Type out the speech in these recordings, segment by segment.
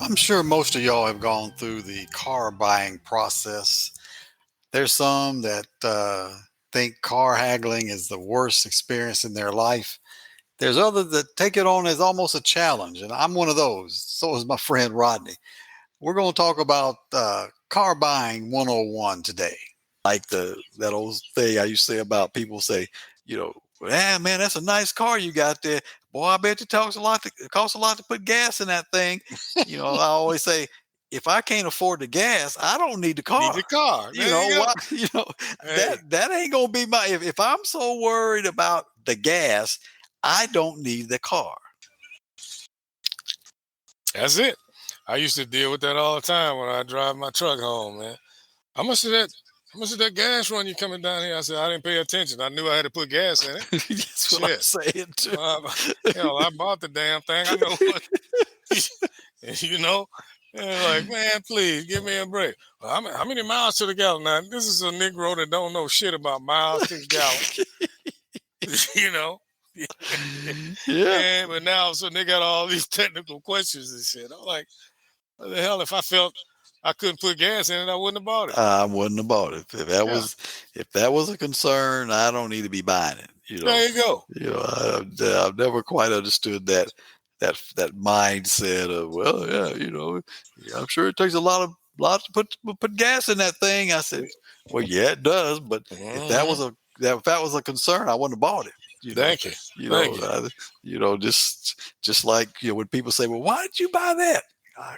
I'm sure most of y'all have gone through the car buying process. There's some that think car haggling is the worst experience in their life. There's others that take it on as almost a challenge, and I'm one of those. So is my friend Rodney. We're going to talk about car buying 101 today. Like that old thing I used to say about people say, you know, yeah, man, that's a nice car you got there. Boy, I bet it costs a lot to put gas in that thing. I always say, if I can't afford the gas, I don't need the Need car. the car. You There know you go. what? Hey, That ain't gonna be my. If I'm so worried about the gas, I don't need the car. that's it. I used to deal with that all the time when I drive my truck home, man. How much of that? How much of that gas run you coming down here? I said I didn't pay attention. I knew I had to put gas in it. That's what I'm Shit. saying too. Hell, I bought the damn thing. I know what. you know. And like, man, please give me a break. Well, how many miles to the gallon? Now, this is a Negro that don't know shit about miles to the gallon. you know. Yeah. And but now all of a sudden they got all these technical questions and shit. I'm like, what the hell? If I felt I couldn't put gas in it, I wouldn't have bought it. I wouldn't have bought it Yeah. if that was a concern. I don't need to be buying it. There you go. I've never quite understood that mindset of, well, yeah, yeah, I'm sure it takes a lot to put gas in that thing. I said, well, yeah, it does, but if that was a concern, I wouldn't have bought it. Thank you. You Thank you. know, just like when people say, well, why did you buy that?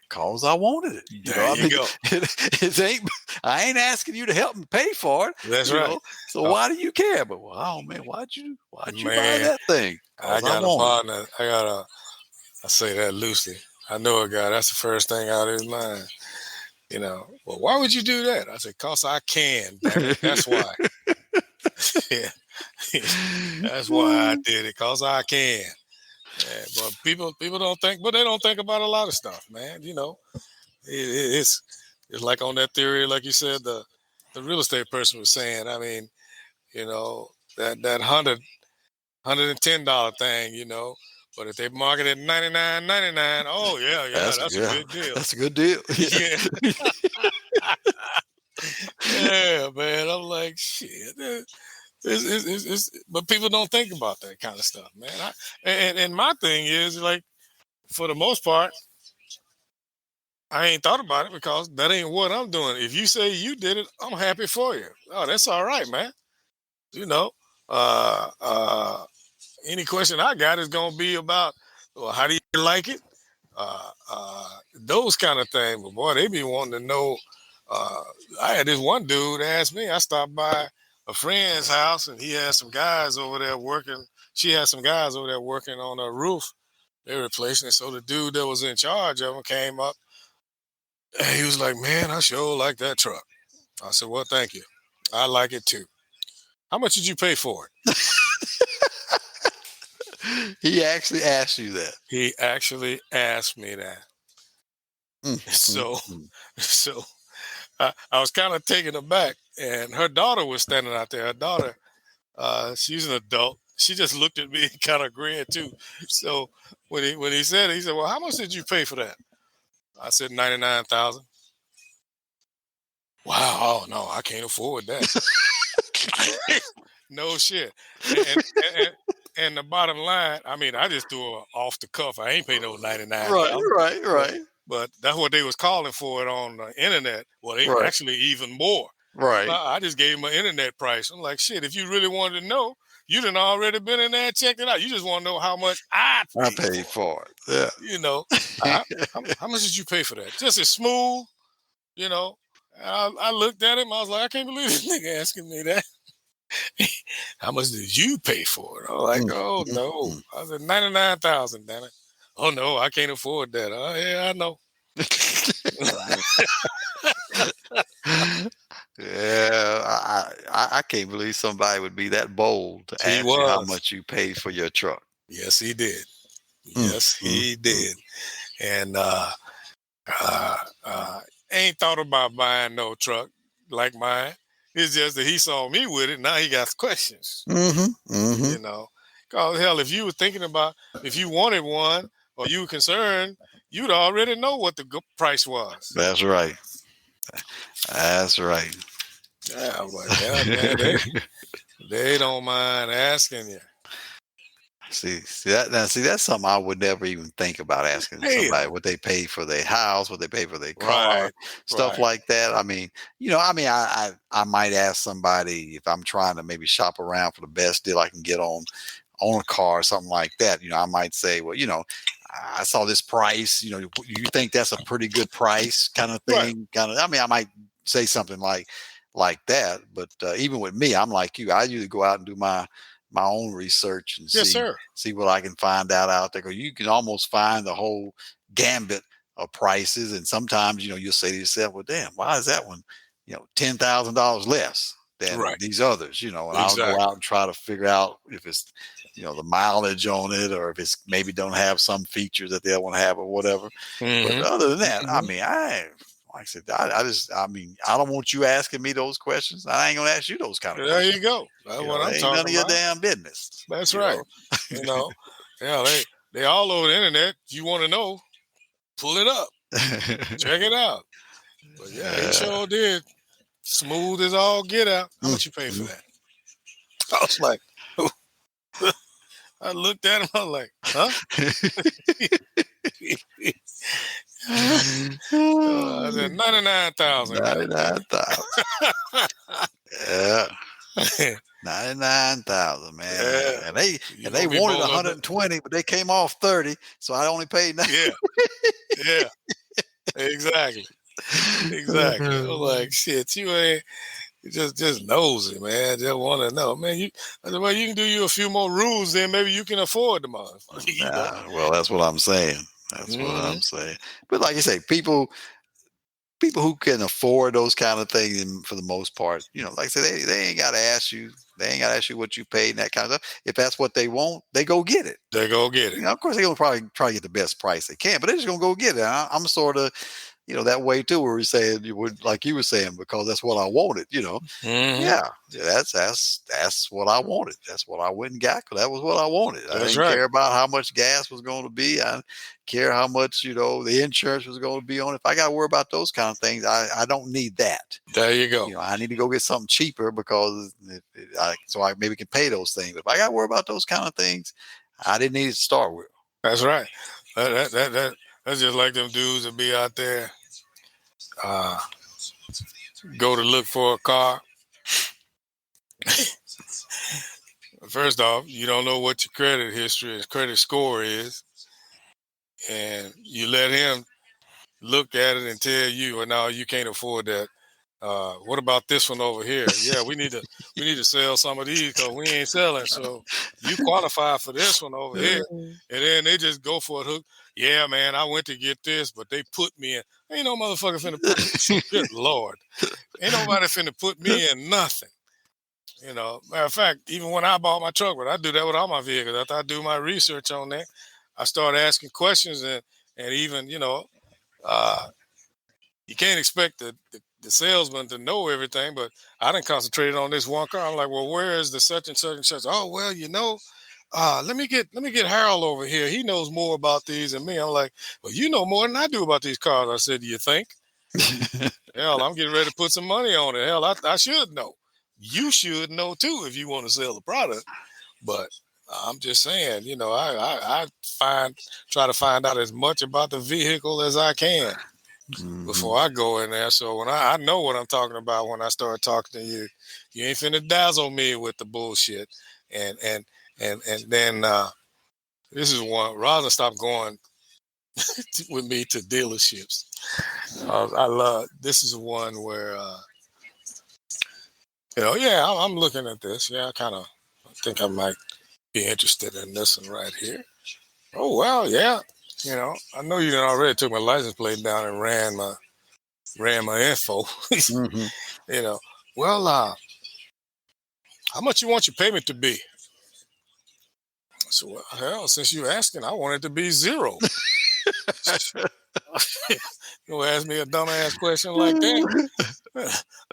Cause I wanted it. There you go. It ain't. I ain't asking you to help me pay for it. That's right. So why do you care? But oh man, why'd you buy Man, that thing? I got a partner. I say that loosely. I know a guy. That's the first thing out of his mind. Well, why would you do that? I said, cause I can. Damn it. That's why. Yeah. That's why I did it. Cause I can. Yeah, but people don't think, but they don't think about a lot of stuff, man. It's like on that theory, like you said, the real estate person was saying. I mean, that $110 thing, but if they market it $99.99, oh yeah, that's a good deal. That's a good deal. Yeah. Yeah, man. I'm like, shit. But people don't think about that kind of stuff, man. And my thing is, like, for the most part, I ain't thought about it because that ain't what I'm doing. If you say you did it, I'm happy for you. Oh, that's all right, man. You know, uh, uh, any question I got is gonna be about, well, how do you like it? Those kind of things. But boy, they be wanting to know. I had this one dude ask me. I stopped by a friend's house and he had some guys over there working. She had some guys over there working on a roof. They replacing it. So the dude that was in charge of them came up and he was like, "Man, I sure like that truck." I said, "Well, thank you. I like it too. How much did you pay for it?" He actually asked you that. He actually asked me that. So, so I was kind of taken aback, and her daughter was standing out there. Her daughter, she's an adult. She just looked at me and kind of grinned too. So when he said it, he said, "Well, how much did you pay for that?" I said $99,000. Wow, oh, no, I can't afford that. No shit. And the bottom line, I mean, I just threw it off the cuff. I ain't pay no 99. Right. But that's what they was calling for it on the internet. Well, they actually even more. Right. I just gave them an internet price. I'm like, shit, if you really wanted to know, you done already been in there and checked it out. You just want to know how much I paid for it. Yeah. How much did you pay for that? Just as smooth, you know. I looked at him. I was like, I can't believe this nigga asking me that. How much did you pay for it? I was like, oh no. I said 99,000, damn it. Oh no, I can't afford that. Oh yeah, I know. Yeah, I can't believe somebody would be that bold to ask you how much you paid for your truck. Yes, he did. Yes, he did. And Ain't thought about buying no truck like mine. It's just that he saw me with it. Now he got questions. Mm-hmm. You know, cause hell, if you were thinking about if you wanted one or you were concerned, you'd already know what the price was. That's right. That's right. Yeah, I'm like, yeah, man, they don't mind asking you. See that now. See, that's something I would never even think about asking somebody Hell, what they pay for their house, what they pay for their car, right, stuff right, like that. I mean, I might ask somebody if I'm trying to maybe shop around for the best deal I can get on a car or something like that. I might say, well, I saw this price. You think that's a pretty good price, kind of right. thing. Kind of. I mean, I might say something like that. But even with me, I'm like you. I usually go out and do my own research and Yes, see sir. see what I can find out there. Because you can almost find the whole gambit of prices, and sometimes you'll say to yourself, "Well, damn, why is that one, $10,000 less than Right, these others?" And I'll go out exactly. and try to figure out if it's the mileage on it, or if it's maybe don't have some features that they want to have or whatever. But Hmm. other than that, I Hmm. mean, like I said, I mean, I don't want you asking me those questions. I ain't gonna ask you those kind of There questions. you go. That's what It I'm ain't none talking of your about. damn business. That's You right. know. You know, yeah, they all over the internet. If you want to know, pull it up, check it out. But yeah, he uh, sure did. Smooth as all get out. How mm, much you pay for mm. that? I was like, I looked at him. I was like, huh? I said 99,000. 99,000. Yeah. 99,000, man. Yeah, And you they gonna be wanted bold enough. 120, but they came off 30, so I only paid nine. Yeah, yeah, exactly, exactly. I was like, shit, you ain't you just nosy, man. Just want to know, man. I said, well, you can do you a few more rules, then maybe you can afford the motherfucker, you know. Well, that's what I'm saying. That's what Hmm. I'm saying. But like you say, people who can afford those kind of things, and for the most part, like I said, they ain't got to ask you. They ain't got to ask you what you paid and that kind of stuff. If that's what they want, they go get it. They go get it. Of course, they're gonna probably try to get the best price they can, but they're just gonna go get it. I'm sort of, that way too, where we're saying you would, like you were saying, because that's what I wanted. Hmm. Yeah, that's what I wanted. That's what I went and got, because that was what I wanted. I That's didn't right. care about how much gas was going to be. I didn't care how much the insurance was going to be on. If I got to worry about those kind of things, I don't need that. There you go. I need to go get something cheaper, because so I maybe can pay those things. But if I got to worry about those kind of things, I didn't need it to start with. That's right. That's just like them dudes that be out there, uh, go to look for a car. First off, you don't know what your credit history, his credit score is, and you let him look at it and tell you, well, no, you can't afford that. What about this one over here? Yeah, we need to sell some of these because we ain't selling. So you qualify for this one over here, and then they just go for it. Hook. Yeah, man, I went to get this, but they put me in. Ain't no motherfucker finna put. Good lord, ain't nobody finna put me in nothing. Matter of fact, even when I bought my truck, but I do that with all my vehicles. After I do my research on that, I start asking questions and even uh, you can't expect the salesman to know everything, but I didn't concentrate on this one car. I'm like, well, where is the such and such and such? Oh, well, let me get Harold over here. He knows more about these than me. I'm like, well, you know more than I do about these cars. I said, do you think? Hell, I'm getting ready to put some money on it. Hell, I should know. You should know too if you want to sell the product. But I'm just saying, I try to find out as much about the vehicle as I can Mhm. before I go in there. So when I know what I'm talking about when I start talking to you, you ain't finna dazzle me with the bullshit. And then this is one. Rather stop going with me to dealerships. I love this is one where yeah, I'm looking at this. Yeah, I think I might be interested in this one right here. Oh well, yeah. I know you done already took my license plate down and ran my info. Mhm. you know. Well, how much you want your payment to be? So hell, since you asking, I want it to be zero. You gonna ask me a dumbass question like that?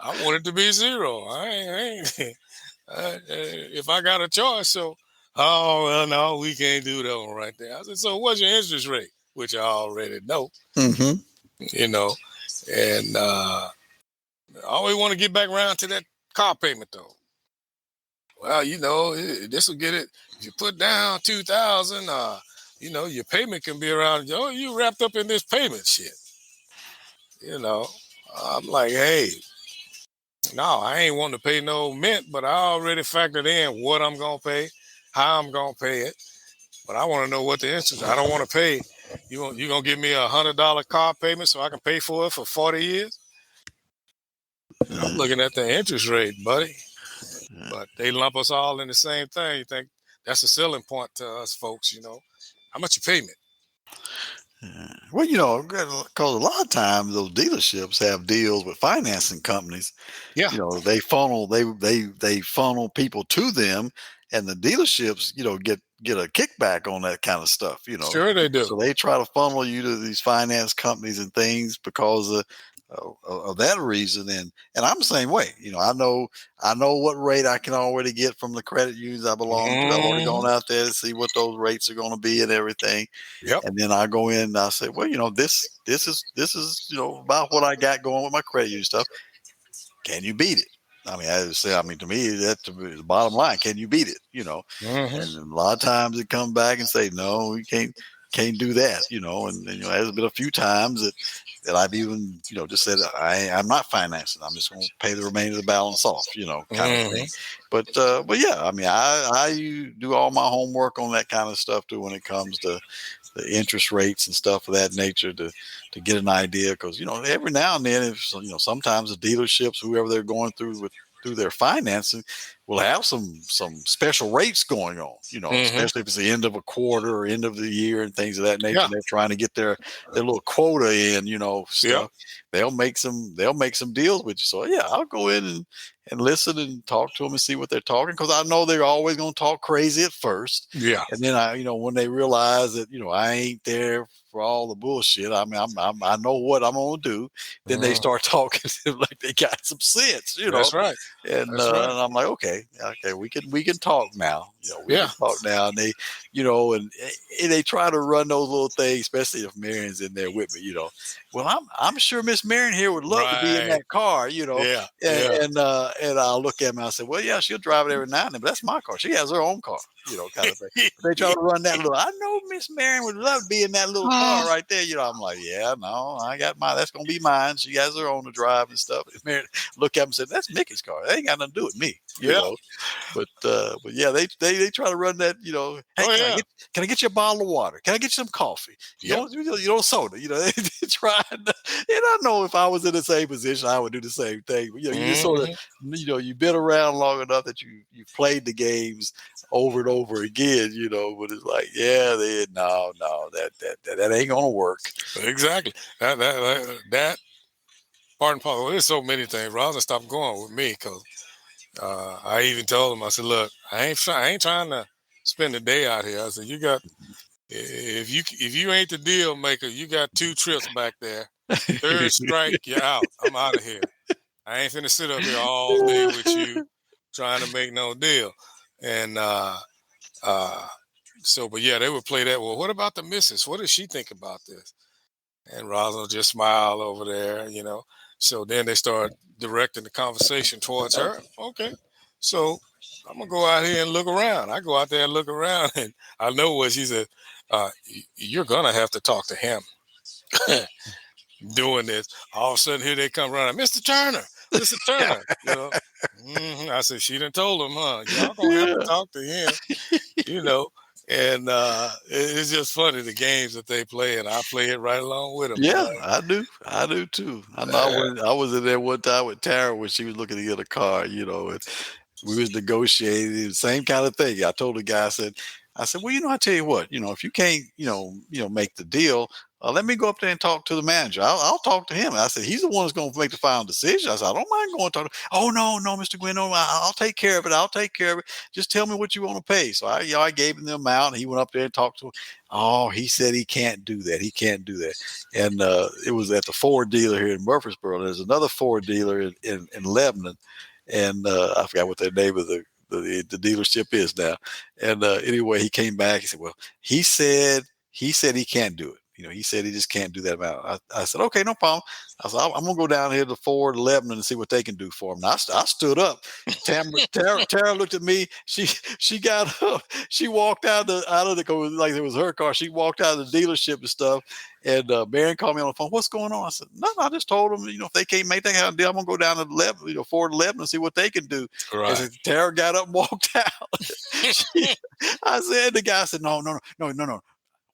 I want it to be zero. If I got a choice, so oh well, no, we can't do that one right there. I said, so what's your interest rate? Which I already know, Mm-hmm. you know, and I always want to get back around to that car payment though. Well, this will get it. If you put down 2,000, your payment can be around. You wrapped up in this payment shit. You know, I'm like, hey, no, I ain't wanting to pay no mint, but I already factored in what I'm gonna pay, how I'm gonna pay it. But I want to know what the interest. I don't want to pay. You gonna give me $100 car payment so I can pay for it for 40 years? I'm looking at the interest rate, buddy. But they lump us all in the same thing. You think that's a selling point to us folks, How much you pay me? Yeah. Well, because a lot of times those dealerships have deals with financing companies. Yeah, They funnel people to them, and the dealerships get a kickback on that kind of stuff. sure they do. So they try to funnel you to these finance companies and things because of that reason. And I'm the same way. I know what rate I can already get from the credit unions I belong to. I've already Hmm. gone out there to see what those rates are going to be and everything. Yep. And then I go in and I say, well, this is about what I got going with my credit union stuff. Can you beat it? To me, that's the bottom line. Can you beat it? Hmm. And a lot of times it comes back and say, no, we can't do that. And there's been a few times that I've even, just said, I'm not financing. I'm just going to pay the remainder of the balance off, kind of Hmm. thing. But yeah, I do all my homework on that kind of stuff too when it comes to the interest rates and stuff of that nature to get an idea, because every now and then, if sometimes the dealerships, whoever they're going through their financing, will have some special rates going on, Hmm. especially if it's the end of a quarter or end of the year and things of that nature, Yeah. and they're trying to get their little quota in, Yep. stuff. They'll make some deals with you. So yeah, I'll go in and listen and talk to them and see what they're talking, because I know they're always going to talk crazy at first. Yeah. And then when they realize that, I ain't there for all the bullshit. I know what I'm gonna do. Then they Hmm. start talking like they got some sense. That's right. That's right. And I'm like, okay, we can talk now. We Yeah. can talk now. And they, and they try to run those little things, especially if Marion's in there with me. Well, I'm sure Miss Marion here would love to be in Right. that car. Yeah. And Yeah. and I'll look at him and I say, well, yeah, she'll drive it every now and then, but that's my car. She has her own car. Kind of thing. They try to run that little. I know Miss Marion would love to be in that little car right there. I'm like, yeah, no, I got mine. That's gonna be mine. She has her own to drive and stuff. Marion look at him and said, that's Mickey's car. That ain't got nothing to do with me. Yeah. But yeah, they try to run that. Hey, Oh yeah. can I get you a bottle of water? Can I get you some coffee? Yep. Soda. They try. And I know if I was in the same position, I would do the same thing. But you just sort of, Hmm. you've been around long enough that you've played the games over and over again. But it's like, yeah, no, that ain't gonna work. Exactly. That pardon, Paul. Well, there's so many things. Rather stop going with me because I even told him. I said, look, I ain't trying to spend the day out here. I said, if you ain't the deal maker, you got 2 trips back there. Third strike, you're out. I'm out of here. I ain't finna sit up here all day with you trying to make no deal. And uh, but yeah, they would play that. Well, what about the missus? What does she think about this? And Rosalind just smile over there. So then they start directing the conversation towards her. Okay, so I'm gonna go out here and look around. I go out there and look around, and I know what she said. You're gonna have to talk to him. Doing this, all of a sudden here they come running, Mr. Turner, Mr. Turner. I said she done told him, huh? Y'all gonna have to Yeah. talk to him. You know. And it's just funny the games that they play, and I play it right along with them, Yeah, boy. I do. I do too. I know Uh, I was in there one time with Tara when she was looking to get a car, and we was negotiating the same kind of thing. I told the guy, I said, well, I tell you what, if you can't, make the deal, let me go up there and talk to the manager. I'll talk to him. I said, he's the one that's going to make the final decision. I said, I don't mind going to talk. Oh, no, no, Mr. Gwynn, no, I'll take care of it. I'll take care of it. Just tell me what you want to pay. So I gave him the amount. And he went up there and talked to him. Oh, he said he can't do that. He can't do that. And it was at the Ford dealer here in Murfreesboro. There's another Ford dealer in Lebanon. And I forgot what the name of the dealership is now. And anyway, he came back. He said, well, he said he can't do it. He said he just can't do that amount. I said, okay, no problem. I said, I'm going to go down here to Ford Lebanon and see what they can do for him. Now, I stood up. Tara looked at me. She got up. She walked out of the like it was her car. She walked out of the dealership and stuff. And Baron called me on the phone. What's going on? I said, no, I just told them, if they can't make that kind of deal, I'm going to go down to Lebanon, Ford Lebanon and see what they can do. Right. And Tara got up and walked out. I said, the guy said, no.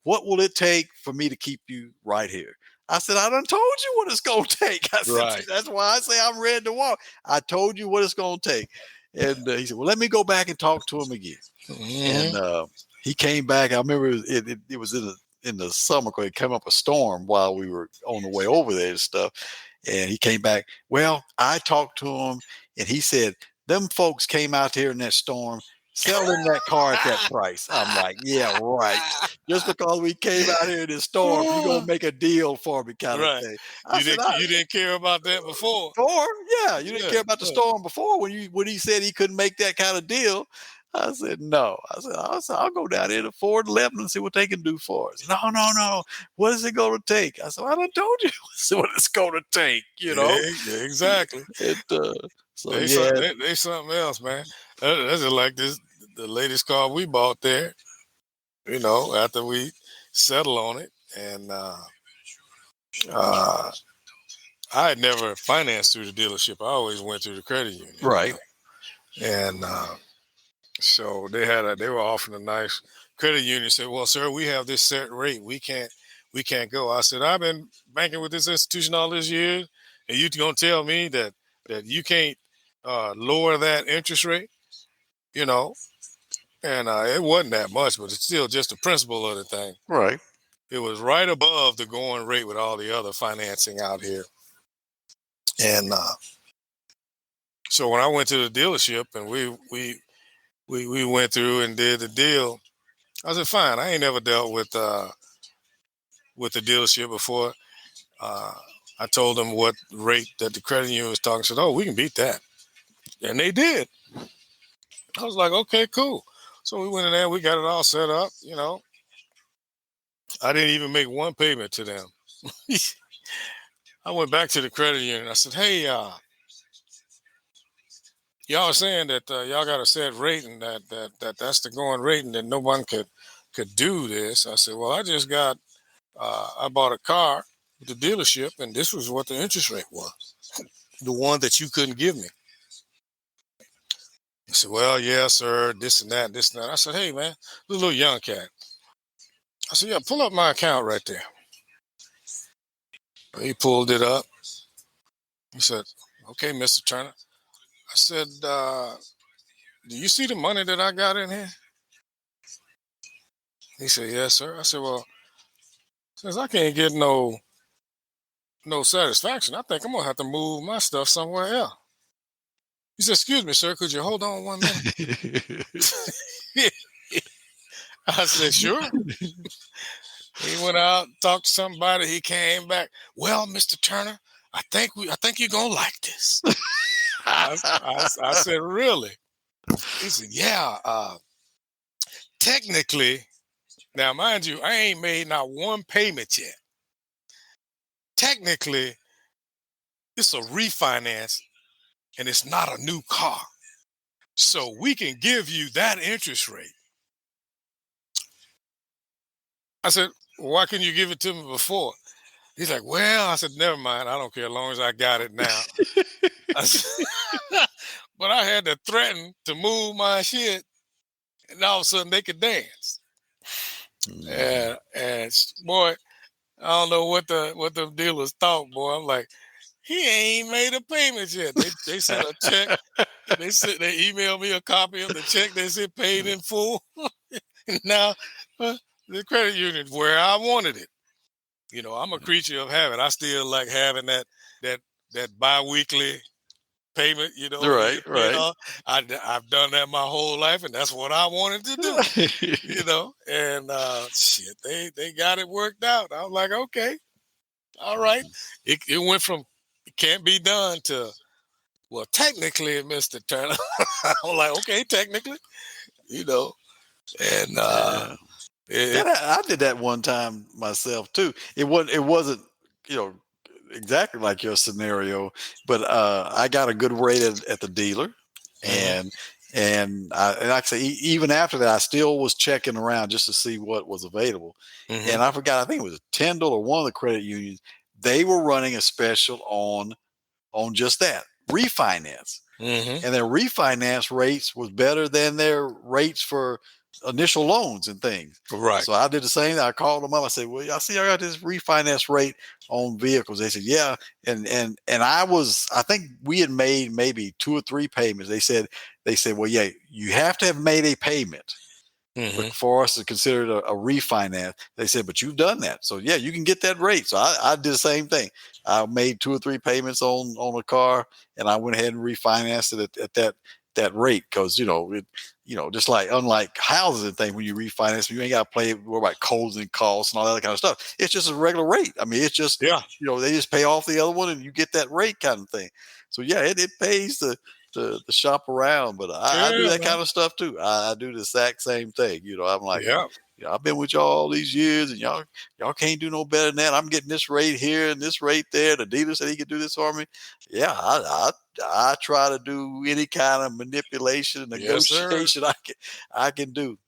What will it take for me to keep you right here? I said, I done told you what it's going to take. I said, Right. That's why I say I'm ready to walk. I told you what it's going to take. And he said, well, let me go back and talk to him again. Mm-hmm. And he came back. I remember it was in the summer because it came up a storm while we were on the way over there and stuff. And he came back. Well, I talked to him and he said, them folks came out here in that storm, selling that car at that price. I'm like, yeah, right. Just because we came out here in this storm, you're going to make a deal for me kind of Right. thing. You didn't care about that before? Yeah, you didn't care about the storm before when he said he couldn't make that kind of deal. I said, no. I said, I'll go down there to Ford Lebanon and see what they can do for us. No. What is it going to take? I said, I done told you what it's going to take, Yeah, exactly. So, yeah. They something else, man. That's just like the latest car we bought there, after we settled on it. And I had never financed through the dealership. I always went through the credit union. Right. And so they were offering a nice credit union. Said, well, sir, we have this set rate. We can't go. I said, I've been banking with this institution all this year, and you gonna tell me that you can't lower that interest rate? And it wasn't that much, but it's still just the principle of the thing. Right. It was right above the going rate with all the other financing out here. And so when I went to the dealership and we went through and did the deal, I said, fine. I ain't never dealt with the dealership before. I told them what rate that the credit union was talking. I said, oh, we can beat that. And they did. I was like, okay, cool. So we went in there, we got it all set up, I didn't even make one payment to them. I went back to the credit union. I said, hey, y'all are saying that y'all got a set rate and that's the going rate and that no one could do this. I said, well, I bought a car at the dealership and this was what the interest rate was, the one that you couldn't give me. He said, well, yeah, sir, this and that. I said, hey, man, the little young cat. I said, yeah, pull up my account right there. He pulled it up. He said, okay, Mr. Turner. I said, do you see the money that I got in here? He said, yes, sir. I said, well, since I can't get no satisfaction, I think I'm going to have to move my stuff somewhere else. He said, excuse me, sir, could you hold on 1 minute? I said, sure. He went out, talked to somebody. He came back. Well, Mr. Turner, I think you're going to like this. I said, really? He said, yeah. Technically, now, mind you, I ain't made not one payment yet. Technically, it's a refinance and it's not a new car. So we can give you that interest rate. I said, why couldn't you give it to me before? He's like, well, I said, never mind. I don't care as long as I got it now. But I had to threaten to move my shit and all of a sudden they could dance. And boy, I don't know what the dealers thought, boy. I'm like, he ain't made a payment yet. They sent a check. They emailed me a copy of the check. They said paid in full. Now the credit union where I wanted it. I'm a creature of habit. I still like having that that biweekly payment. Where you Right, pay it right. off. I've done that my whole life, and that's what I wanted to do. And shit, they got it worked out. I was like, okay, all right. It went from it can't be done to, well, technically, Mr. Turner. I'm like, okay, technically, you know, and Yeah. it, I did that one time myself too. It wasn't, you know, exactly like your scenario, but I got a good rate at the dealer, hmm and and like I say, even after that, I still was checking around just to see what was available, hmm and I forgot. I think it was Tyndall or one of the credit unions. They were running a special on just that refinance, hmm and their refinance rates was better than their rates for initial loans and things. right. So I did the same thing. I called them up. I said, "Well, I see I got this refinance rate on vehicles." They said, "Yeah," and I think we had made maybe two or three payments. They said, "Well, yeah, you have to have made a payment." hmm But for us to consider it a refinance, they said, but you've done that. So yeah, you can get that rate. So I did the same thing. I made two or three payments on a car, and I went ahead and refinanced it at that rate because just like unlike houses and things, when you refinance, you ain't got to play worry about closing costs and all that kind of stuff. It's just a regular rate. I mean, it's just Yeah. they just pay off the other one and you get that rate kind of thing. So yeah, it pays to shop around, but I do Yeah, that man. kind of stuff too. I do the exact same thing. I'm like, Yeah. I've been with y'all all these years, and y'all can't do no better than that. I'm getting this rate here and this rate there. The dealer said he could do this for me. Yeah, I try to do any kind of manipulation and Yes, sir. negotiation I can do.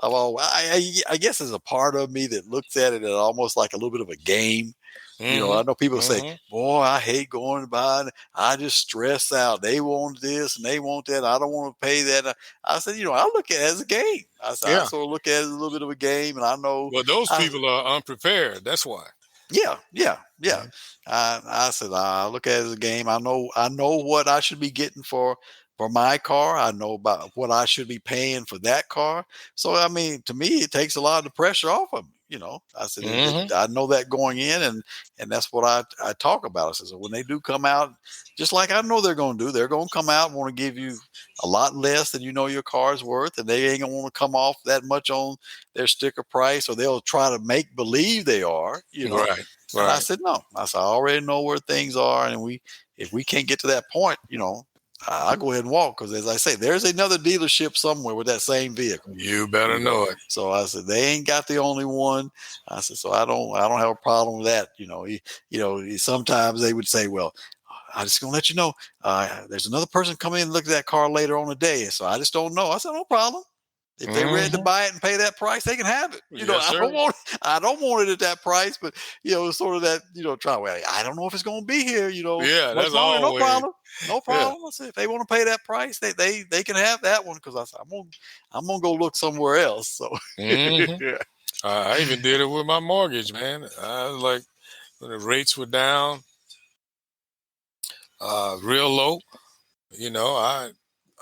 I guess there's a part of me that looks at it as almost like a little bit of a game. hmm I know people say, hmm "Boy, I hate going by. I just stress out. They want this and they want that. I don't want to pay that." I said, I look at it as a game. I said, I Yeah. sort of look at it as a little bit of a game, and I know, Well, those I people are unprepared. That's why. yeah, yeah, yeah. Mhm. I said I look at it as a game. I know what I should be getting for my car. I know about what I should be paying for that car. So I mean, to me, it takes a lot of the pressure off of me. I said hmm I know that going in, and that's what I talk about. I said so when they do come out, just like I know they're going to do, they're going to come out and want to give you a lot less than your car's worth, and they ain't gonna want to come off that much on their sticker price, or they'll try to make believe they are. Right. And I Right. said, no. I said, I already know where things are. And if we can't get to that point, I'll go ahead and walk. Because as I say, there's another dealership somewhere with that same vehicle. You better know it. So I said, they ain't got the only one. I said, so I don't have a problem with that. Sometimes they would say, well, I'm just gonna let you know, there's another person coming in and look at that car later on the day. So I just don't know. I said, no problem. If they're ready to hmm buy it and pay that price, they can have it. Yes, I sir. don't want it at that price, but sort of that, try. Well, I don't know if it's going to be here, Yeah, much that's longer. No always. problem, no Yeah. problem. I said if they want to pay that price, they can have that one because I said I'm gonna go look somewhere else. So hmm yeah. I even did it with my mortgage, man. I was like, when the rates were down, real low.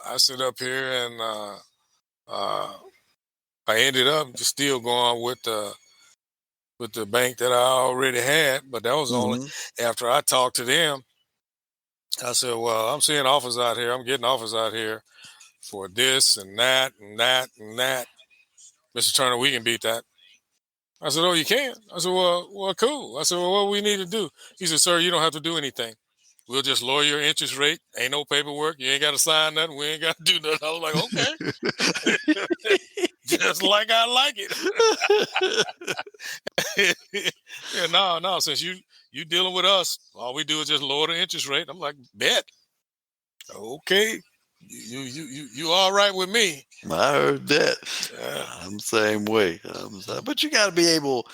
I sit up here and uh, I ended up just still going with the bank that I already had, but that was only Hmm. after I talked to them. I said, "Well, I'm seeing offers out here. I'm getting offers out here for this and that and that and that. Mr. Turner, we can beat that." I said, "Oh, you can?" I said, "Well, cool." I said, "Well, what we need to do?" He said, "Sir, you don't have to do anything. We'll just lower your interest rate. Ain't no paperwork. You ain't got to sign nothing. We ain't got to do nothing." I was like, "Okay." Just like I like it. Yeah, no, no. Since you dealing with us, all we do is just lower the interest rate. I'm like, bet. Okay. You all right with me. I heard that. Yeah. I'm the same way. But you got to be able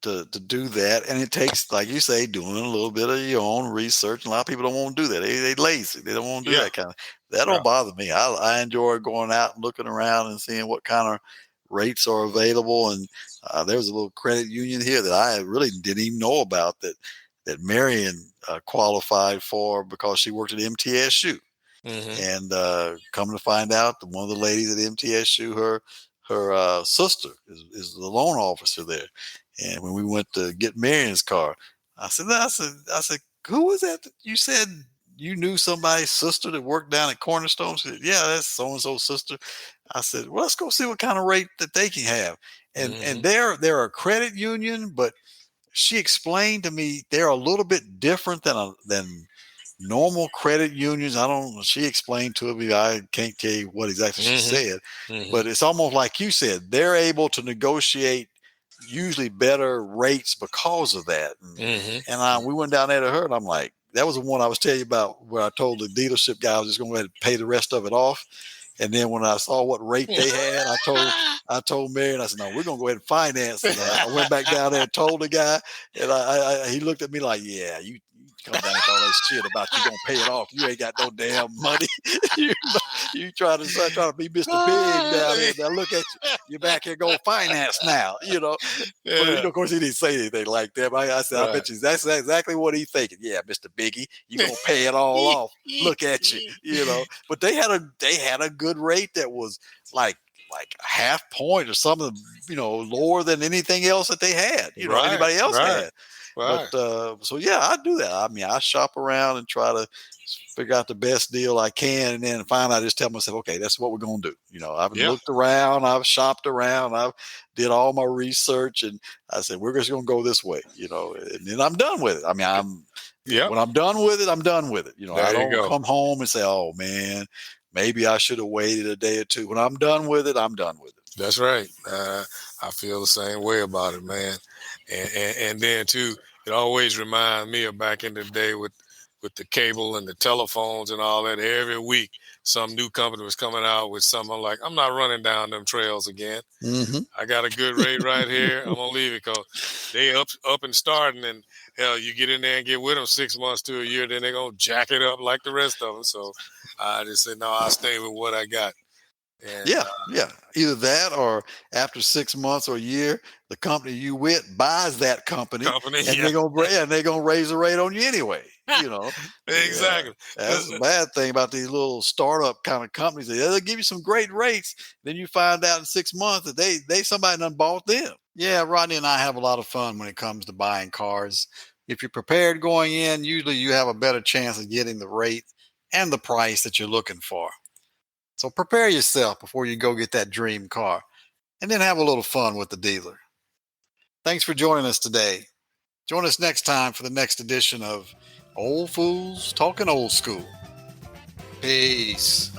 to do that, and it takes, like you say, doing a little bit of your own research. And a lot of people don't want to do that. They lazy. They don't want to do Yeah. that kind of. That Yeah. don't bother me. I enjoy going out and looking around and seeing what kind of rates are available. And there's a little credit union here that I really didn't even know about that Marion qualified for because she worked at MTSU. Mm-hmm. And come to find out, one of the ladies at MTSU, her sister is the loan officer there, And when we went to get Marion's car, I said, who was that? You said you knew somebody's sister that worked down at Cornerstone. She said, yeah, that's so and so's sister. I said, well, let's go see what kind of rate that they can have. And Hmm. they're a credit union, but she explained to me they're a little bit different than normal credit unions. I don't. She explained to me. I can't tell you what exactly she Hmm. said, Hmm. but it's almost like you said. They're able to negotiate usually better rates because of that. And Hmm. we went down there to her, and I'm like, that was the one I was telling you about where I told the dealership guy I was just going to go ahead and pay the rest of it off. And then when I saw what rate they had, I told Marion, I said, no, we're gonna go ahead and finance. And I went back down there and told the guy, and he looked at me like, yeah, you come down with all that shit about you gonna pay it off. You ain't got no damn money. you you try to be Mr. Big down here. Now look at you. You're back here going finance now. But Yeah. of course, he didn't say anything like that. But I said, I Right. bet you that's exactly what he's thinking. Yeah, Mister Biggie, you gonna pay it all off. Look at you. But they had a good rate that was like a half point or something, lower than anything else that they had. Right. Anybody else Right. had. But Right. so yeah, I do that. I mean, I shop around and try to figure out the best deal I can, and then finally I just tell myself, okay, that's what we're gonna do. I've Yeah. looked around, I've shopped around, I've did all my research, and I said we're just gonna go this way. And then I'm done with it. I mean, Yep. when I'm done with it, I'm done with it. I There you don't go. come home and say, oh man, maybe I should have waited a day or two. When I'm done with it, I'm done with it. That's right. I feel the same way about it, man. And then too, it always reminds me of back in the day with the cable and the telephones and all that. Every week, some new company was coming out with something. I'm like, I'm not running down them trails again. Hmm. I got a good rate right here. I'm gonna leave it because they up and starting, and hell, you get in there and get with them 6 months to a year, then they're gonna jack it up like the rest of them. So I just said, no, I'll stay with what I got. And Yeah, yeah. Either that or after 6 months or a year, the company you with buys that company, company, and yeah, they're gonna raise the rate on you anyway. Yeah. exactly. That's the bad thing about these little startup kind of companies. They'll give you some great rates, then you find out in 6 months that they somebody done bought them. Yeah, Rodney and I have a lot of fun when it comes to buying cars. If you're prepared going in, usually you have a better chance of getting the rate and the price that you're looking for. So prepare yourself before you go get that dream car and then have a little fun with the dealer. Thanks for joining us today. Join us next time for the next edition of Old Fools Talking Old School. Peace.